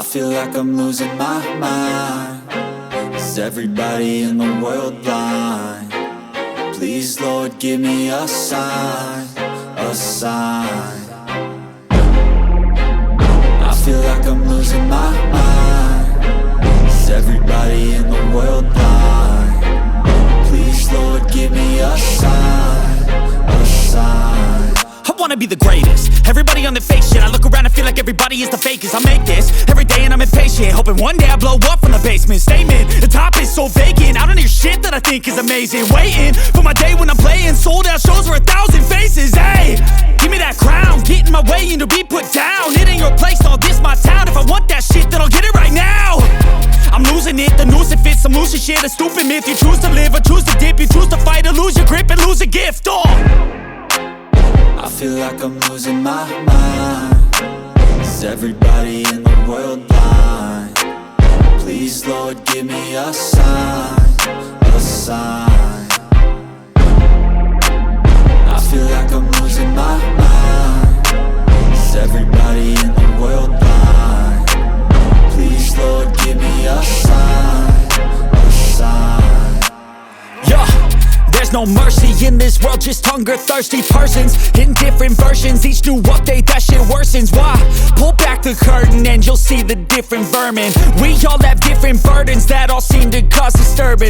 I feel like I'm losing my mind. Is everybody in the world blind? Please, Lord, give me a sign, a sign. I feel like I'm losing my mind. Is everybody in the world blind? Please, Lord, give me a sign, a sign. I wanna be the greatest. Everybody on the fake shit. I look around and feel like everybody is the fakest. I make this every day and I'm impatient, hoping one day I blow up from the basement. Statement, the top is so vacant. I don't hear shit that I think is amazing. Waiting for my day when I'm playing sold out shows for 1,000 faces. Hey, give me that crown, get in my way and to be put down. It ain't your place, all this my town. If I want that shit, then I'll get it right now. I'm losing it, the noose it fits. I'm losing shit, a stupid myth. You choose to live or choose to dip. You choose to fight or lose your grip and lose a gift. I feel like I'm losing my mind. Is everybody in the world blind? Please, Lord, give me a sign, a sign. I feel like I'm losing my mind. Is everybody in the world blind? Please, Lord, give me a sign, a sign. Yeah. There's no mercy in this world, just hunger-thirsty persons in different versions. Each new update, that shit worsens. Why? Pull back the curtain and you'll see the different vermin. We all have different burdens that all seem to cause disturbance.